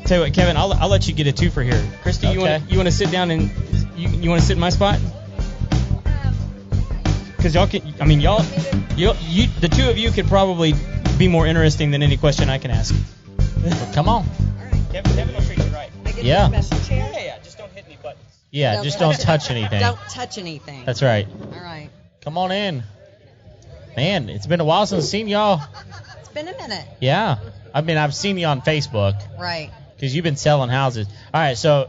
Tell you what, Kevin, I'll let you get a twofer here. Christy, Okay. you want to sit down and you want to sit in my spot? Because y'all can, I mean, the two of you could probably be more interesting than any question I can ask. Come on. All right, Kevin will treat you right. Yeah. Yeah, just don't hit any buttons. Yeah, just don't touch anything. Don't touch anything. That's right. All right. Come on in. Man, it's been a while since I've seen y'all. It's been a minute. Yeah. I mean, I've seen you on Facebook. Right. Because you've been selling houses. All right, so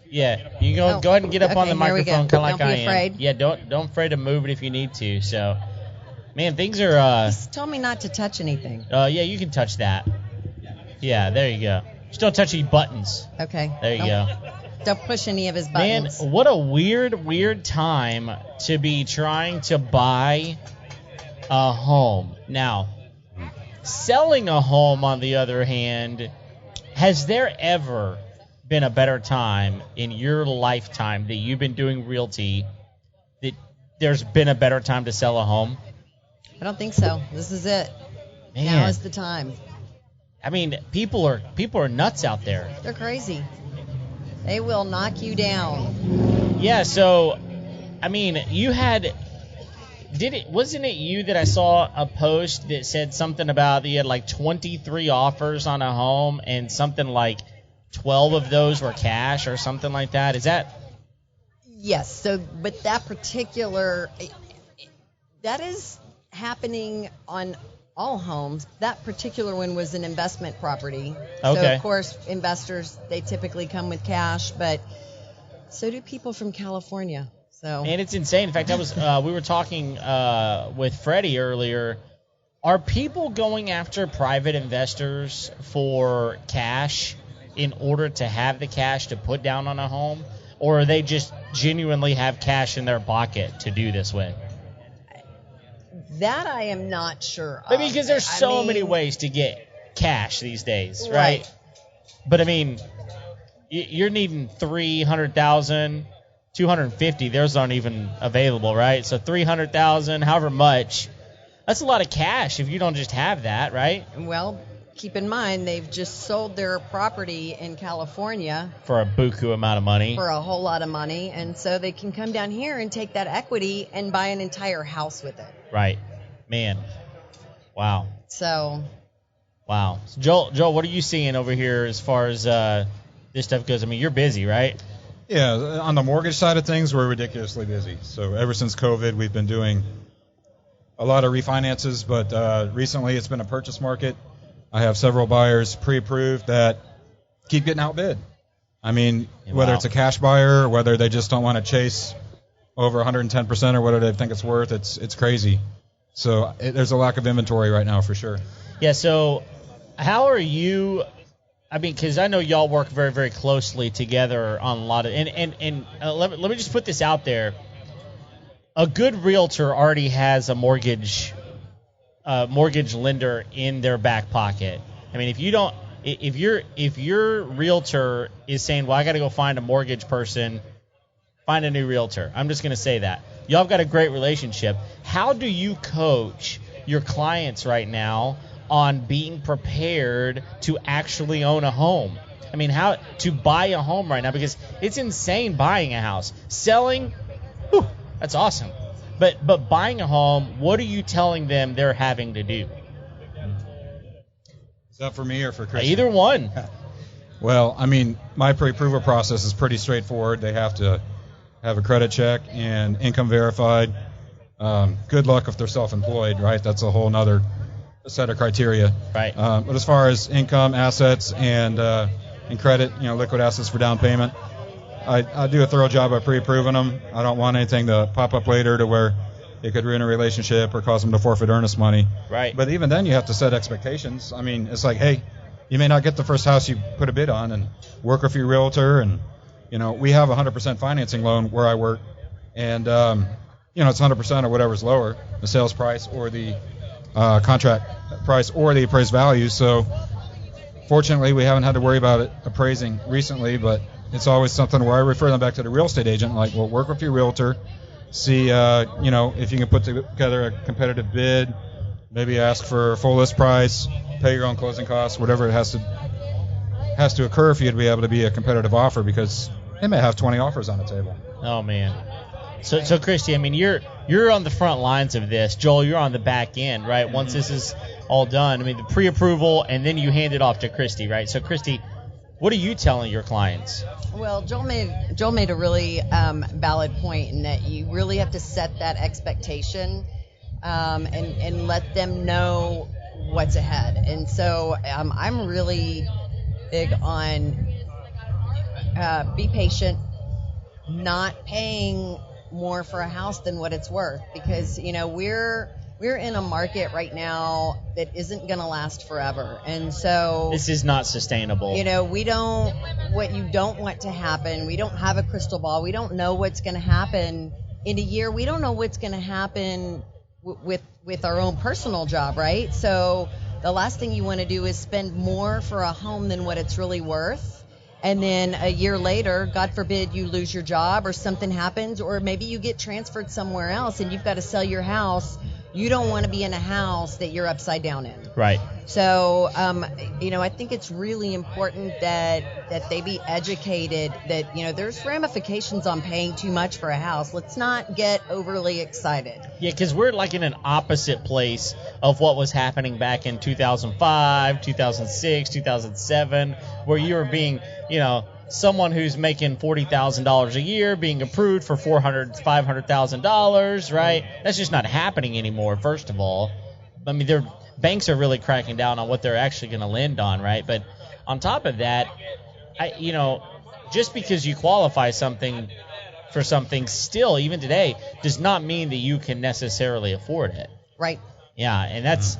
yeah, you go ahead and get up on the microphone, kind of like I am. Don't be afraid. Yeah, don't afraid to move it if you need to. So, man, things are. Just told me not to touch anything. Yeah, you can touch that. Yeah, there you go. Just don't touch any buttons. Okay. There you go. Don't push any of his Man, buttons. what a weird time to be trying to buy a home. Now, selling a home, on the other hand, has there ever been a better time in your lifetime that you've been doing realty that there's been a better time to sell a home? I don't think so. This is it. Man. Now is the time. I mean, people are nuts out there. They're crazy. They will knock you down. Yeah, so, I mean, wasn't it you that I saw a post that said something about you had like 23 offers on a home and something like 12 of those were cash or something like that? Is that? Yes. So, but that particular, that is happening on all homes. That particular one was an investment property. Okay. So, of course, investors, they typically come with cash, but so do people from California. So. And it's insane. In fact, we were talking with Freddie earlier. Are people going after private investors for cash in order to have the cash to put down on a home? Or are they just genuinely have cash in their pocket to do this with? That I am not sure of. Maybe because there's so many ways to get cash these days, right? But, I mean, you're needing $300,000, $250,000. Those aren't even available, right? So $300,000, however much, that's a lot of cash if you don't just have that, right? Well, keep in mind, they've just sold their property in California for a buku amount of money. For a whole lot of money, and so they can come down here and take that equity and buy an entire house with it. Right. Man. Wow. So. Wow. So Joel, what are you seeing over here as far as this stuff goes? I mean, you're busy, right? Yeah, on the mortgage side of things, we're ridiculously busy. So ever since COVID, we've been doing a lot of refinances, but recently it's been a purchase market. I have several buyers pre-approved that keep getting outbid. I mean, whether it's a cash buyer or whether they just don't want to chase over 110% or whatever they think it's worth, it's crazy. So there's a lack of inventory right now for sure. Yeah, so how are you? I mean, because I know y'all work very, very closely together on a lot of, and let me just put this out there. A good realtor already has a mortgage lender in their back pocket. I mean, if your realtor is saying, well, I got to go find a mortgage person, find a new realtor. I'm just going to say that. Y'all have got a great relationship. How do you coach your clients right now on being prepared to actually own a home? I mean, how to buy a home right now, because it's insane buying a house. Selling, whew, that's awesome. But buying a home, what are you telling them they're having to do? Is that for me or for Chris? Either one. Well, I mean, my pre-approval process is pretty straightforward. They have to have a credit check and income verified. Good luck if they're self-employed, right? That's a whole nother set of criteria. Right. But as far as income, assets, and credit, liquid assets for down payment, I do a thorough job of pre-approving them. I don't want anything to pop up later to where it could ruin a relationship or cause them to forfeit earnest money. Right. But even then, you have to set expectations. I mean, it's like, hey, you may not get the first house you put a bid on, and work with your realtor. And, we have a 100% financing loan where I work. And, it's 100% or whatever's lower, the sales price or the contract price or the appraised value. So fortunately, we haven't had to worry about it appraising recently, but it's always something where I refer them back to the real estate agent, like, well, work with your realtor, see, if you can put together a competitive bid, maybe ask for full list price, pay your own closing costs, whatever it has to occur for you to be able to be a competitive offer, because they may have 20 offers on the table. Oh man. So Christi, I mean, you're on the front lines of this. Joel, you're on the back end, right? Mm-hmm. Once this is all done, I mean, the pre-approval, and then you hand it off to Christi, right? So Christi, what are you telling your clients? Well, Joel made a really valid point in that you really have to set that expectation and let them know what's ahead. And so I'm really big on be patient, not paying more for a house than what it's worth, because we're in a market right now that isn't going to last forever, and so this is not sustainable. What you don't want to happen, we don't have a crystal ball, we don't know what's going to happen in a year, we don't know what's going to happen with our own personal job, right? So the last thing you want to do is spend more for a home than what it's really worth. And then a year later, God forbid, you lose your job or something happens, or maybe you get transferred somewhere else and you've got to sell your house. You don't want to be in a house that you're upside down in. Right. So, I think it's really important that they be educated that, there's ramifications on paying too much for a house. Let's not get overly excited. Yeah, because we're like in an opposite place of what was happening back in 2005, 2006, 2007, where you were being, someone who's making $40,000 a year being approved for $400,000, $500,000, right? That's just not happening anymore, first of all. I mean, banks are really cracking down on what they're actually going to lend on, right? But on top of that, just because you qualify for something still, even today, does not mean that you can necessarily afford it. Right. Yeah, and that's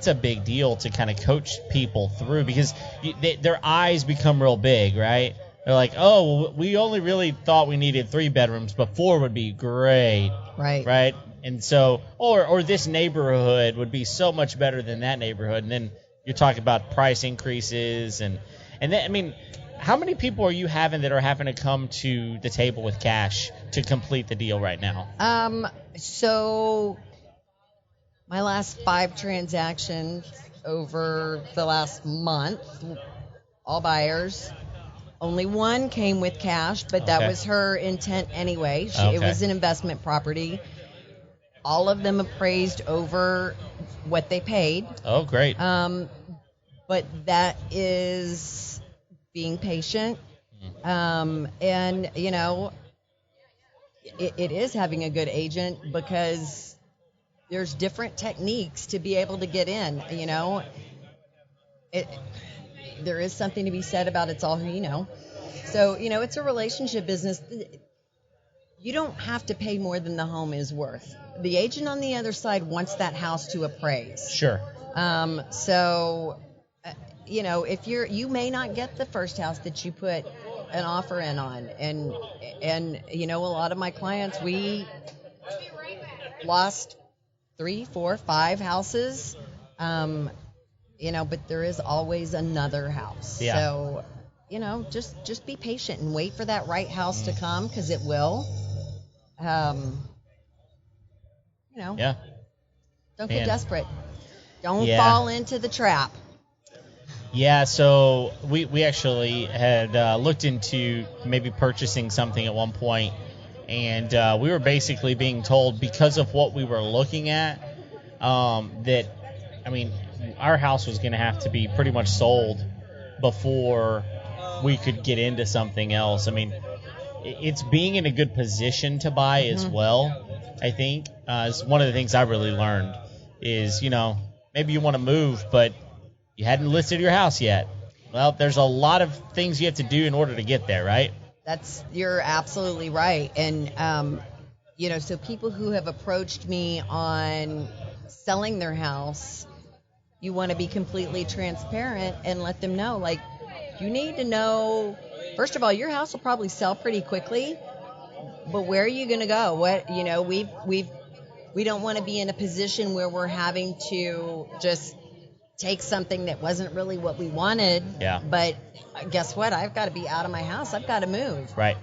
a big deal to kind of coach people through, because their eyes become real big, right? They're like, oh, well, we only really thought we needed 3 bedrooms, but 4 would be great. Right. And so, or this neighborhood would be so much better than that neighborhood. And then you're talking about price increases. And then, I mean, how many people are you having that are having to come to the table with cash to complete the deal right now? So my last 5 transactions over the last month, all buyers. Only one came with cash, but that was her intent anyway. It was an investment property. All of them appraised over what they paid. Oh, great. But that is being patient. And, it is having a good agent, because there's different techniques to be able to get in, there is something to be said about it's all who you know. So, it's a relationship business. You don't have to pay more than the home is worth. The agent on the other side wants that house to appraise. Sure. If you may not get the first house that you put an offer in on. And a lot of my clients, we lost 3, 4, 5 houses. But there is always another house. Yeah. So, just be patient and wait for that right house to come, because it will. Yeah. Don't get desperate. Don't fall into the trap. Yeah, so we actually had looked into maybe purchasing something at one point, and we were basically being told, because of what we were looking at, that, our house was going to have to be pretty much sold before we could get into something else. It's being in a good position to buy as well, I think. Is one of the things I really learned is, maybe you want to move, but you hadn't listed your house yet. Well, there's a lot of things you have to do in order to get there, right? You're absolutely right. And, so people who have approached me on selling their house, you want to be completely transparent and let them know, you need to know, first of all, your house will probably sell pretty quickly, but where are you going to go? We don't want to be in a position where we're having to just take something that wasn't really what we wanted. Yeah. But guess what? I've got to be out of my house. I've got to move. Right.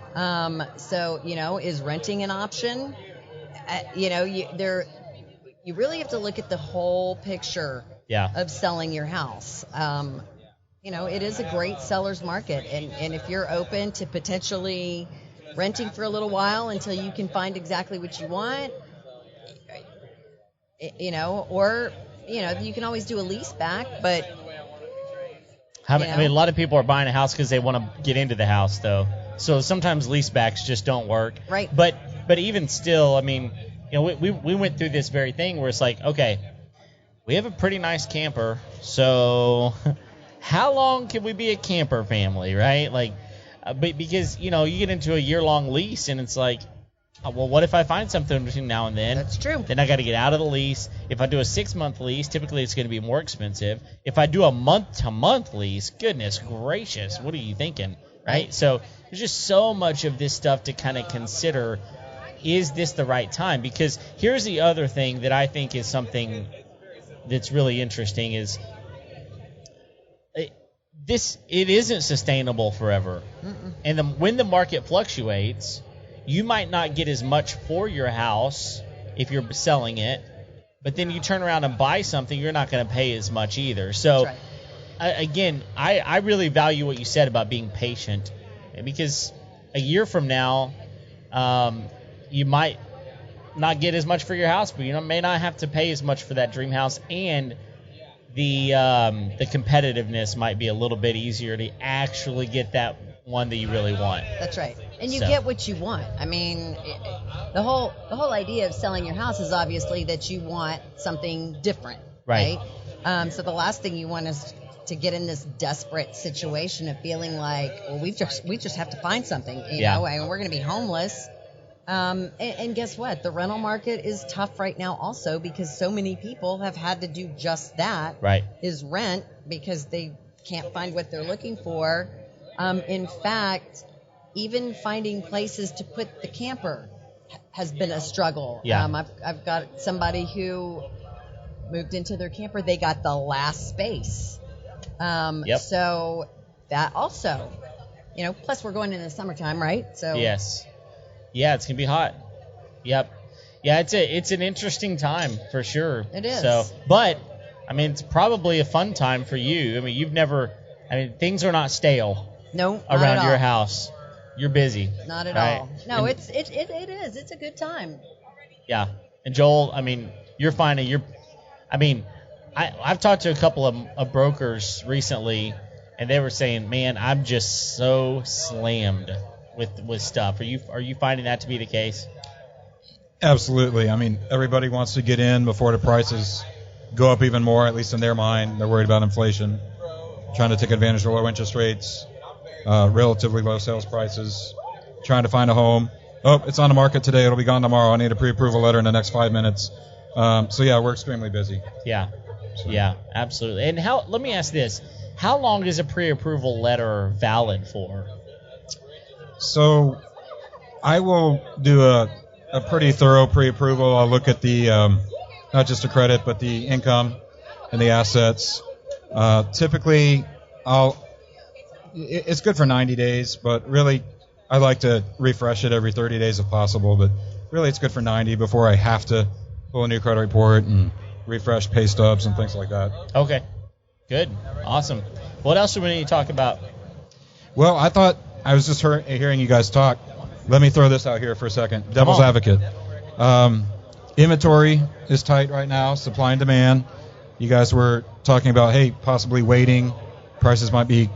So, is renting an option? You really have to look at the whole picture of selling your house. It is a great seller's market. And if you're open to potentially renting for a little while until you can find exactly what you want, or you can always do a lease back, but a lot of people are buying a house because they want to get into the house, though. So sometimes lease backs just don't work. Right. But even still, we went through this very thing where it's like, okay, we have a pretty nice camper, so how long can we be a camper family, right? But because you get into a year-long lease and it's like, well, what if I find something between now and then? That's true. Then I got to get out of the lease. If I do a 6-month lease, typically it's going to be more expensive. If I do a month-to-month lease, goodness gracious, what are you thinking, right? So there's just so much of this stuff to kind of consider. Is this the right time? Because here's the other thing that I think is something that's really interesting is it isn't sustainable forever. And when the market fluctuates, you might not get as much for your house if you're selling it, but then you turn around and buy something, you're not going to pay as much either. So, again, I really value what you said about being patient, because a year from now, you might not get as much for your house, but you may not have to pay as much for that dream house, and the competitiveness might be a little bit easier to actually get that one that you really want. That's right. And you get what you want. The whole idea of selling your house is obviously that you want something different, right? So the last thing you want is to get in this desperate situation of feeling like, well, we just have to find something, and we're going to be homeless. And guess what? The rental market is tough right now also, because so many people have had to do just that. Right. Is rent, because they can't find what they're looking for. In fact, even finding places to put the camper has been a struggle. Yeah. I've got somebody who moved into their camper. They got the last space. So that also, plus we're going into the summertime, right? So yes. Yeah, it's going to be hot. Yep. Yeah, it's an interesting time for sure. It is. So, but it's probably a fun time for you. Things are not stale. No, not around at your all. house. You're busy. Not at right? all. No, it is. It's a good time. Yeah. And Joel, you're finding I've talked to a couple of brokers recently, and they were saying, man, I'm just so slammed with stuff. Are you finding that to be the case? Absolutely. Everybody wants to get in before the prices go up even more, at least in their mind. They're worried about inflation, trying to take advantage of low interest rates, relatively low sales prices, trying to find a home. Oh, it's on the market today. It'll be gone tomorrow. I need a pre-approval letter in the next 5 minutes. We're extremely busy. Yeah. Yeah, absolutely. And let me ask this. How long is a pre-approval letter valid for? So I will do a pretty thorough pre-approval. I'll look at the not just the credit, but the income and the assets. Typically, it's good for 90 days, but really I like to refresh it every 30 days if possible. But really it's good for 90 before I have to pull a new credit report and refresh pay stubs and things like that. Okay, good, awesome. What else do we need to talk about? Well, I thought I was just hearing you guys talk. Let me throw this out here for a second. Devil's advocate. Inventory is tight right now, supply and demand. You guys were talking about, hey, possibly waiting. Prices might be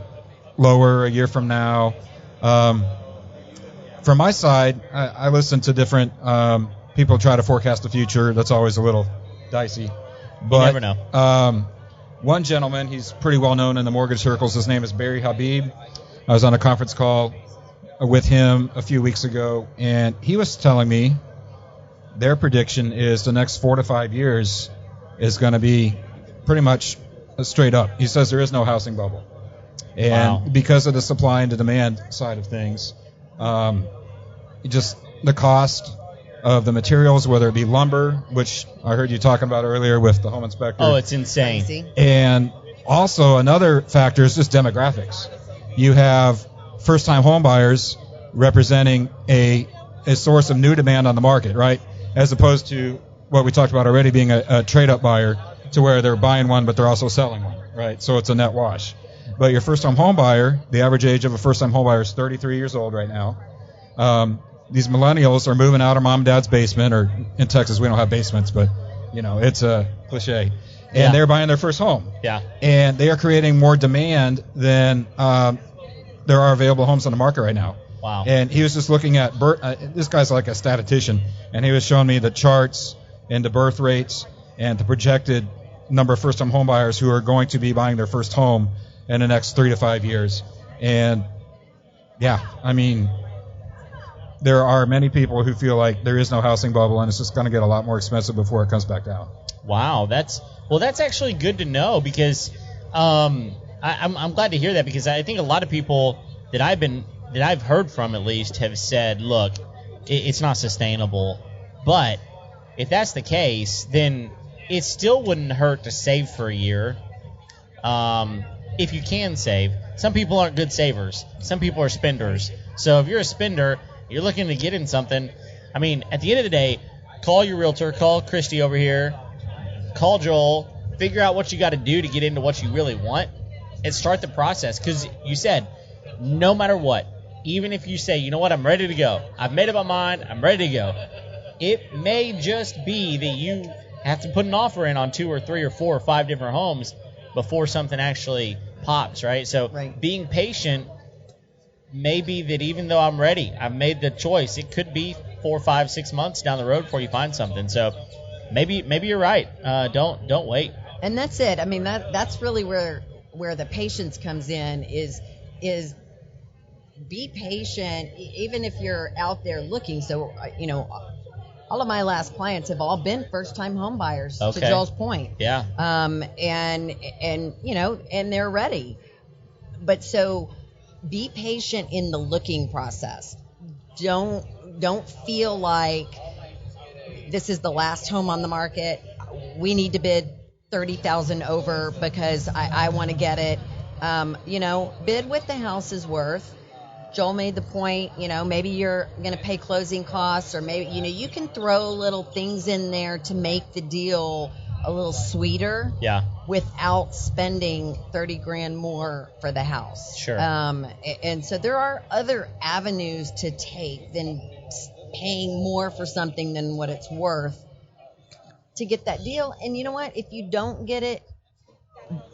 lower a year from now. From my side, I listen to different people try to forecast the future. That's always a little dicey. But, you never know. One gentleman, he's pretty well known in the mortgage circles. His name is Barry Habib. I was on a conference call with him a few weeks ago, and he was telling me their prediction is the next 4 to 5 years is going to be pretty much straight up. He says there is no housing bubble. And because of the supply and the demand side of things, just the cost of the materials, whether it be lumber, which I heard you talking about earlier with the home inspector. Oh, it's insane. Crazy. And also another factor is just demographics. You have first-time home buyers representing a source of new demand on the market, right? As opposed to what we talked about already being a trade-up buyer, to where they're buying one but they're also selling one, right? So it's a net wash. But your first-time home buyer, the average age of a first-time home buyer is 33 years old right now. These millennials are moving out of mom and dad's basement, or in Texas we don't have basements, but it's a cliche. And they're buying their first home. Yeah. And they are creating more demand than there are available homes on the market right now. Wow. And he was just looking at this guy's like a statistician, and he was showing me the charts and the birth rates and the projected number of first-time home buyers who are going to be buying their first home in the next 3 to 5 years. And yeah, I mean, there are many people who feel like there is no housing bubble and it's just going to get a lot more expensive before it comes back down. Wow, that's actually good to know, because I'm glad to hear that, because I think a lot of people that I've heard from at least have said, look, it's not sustainable. But if that's the case, then it still wouldn't hurt to save for a year. If you can save. Some people aren't good savers. Some people are spenders. So if you're a spender, you're looking to get in something. I mean, at the end of the day, call your realtor, call Christi over here, call Joel, figure out what you got to do to get into what you really want, and start the process. Because you said, no matter what, even if you say, you know what, I'm ready to go, I've made up my mind, I'm ready to go, it may just be that you have to put an offer in on 2 or 3 or 4 or 5 different homes before something actually pops, right? So being patient may be that even though I'm ready, I've made the choice, it could be 4, 5, 6 months down the road before you find something. So maybe you're right. Don't wait. And that's it. I mean, that's really where the patience comes in, is be patient, even if you're out there looking. So, all of my last clients have all been first-time home buyers, to Joel's point. Yeah. And they're ready. But so be patient in the looking process. Don't feel like this is the last home on the market. We need to bid $30,000 over because I want to get it. Bid what the house is worth. Joel made the point, maybe you're going to pay closing costs, or maybe, you can throw little things in there to make the deal a little sweeter. Yeah. Without spending $30,000 more for the house. Sure. And so there are other avenues to take than paying more for something than what it's worth to get that deal. And you know what? If you don't get it,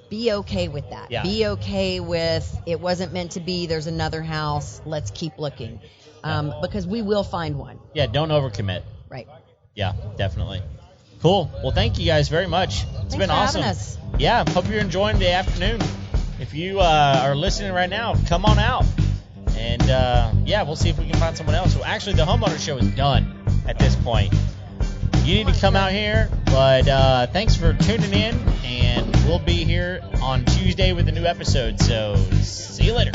be okay with that. Yeah. Be okay with it wasn't meant to be. There's another house. Let's keep looking. Because we will find one. Yeah, don't overcommit. Right. Yeah, definitely. Cool. Well, thank you guys very much. It's been awesome. Having us. Yeah, hope you're enjoying the afternoon. If you are listening right now, come on out. And, we'll see if we can find someone else. Well, actually, the homeowner show is done at this point. You need to come out here, but thanks for tuning in, and we'll be here on Tuesday with a new episode. So see you later.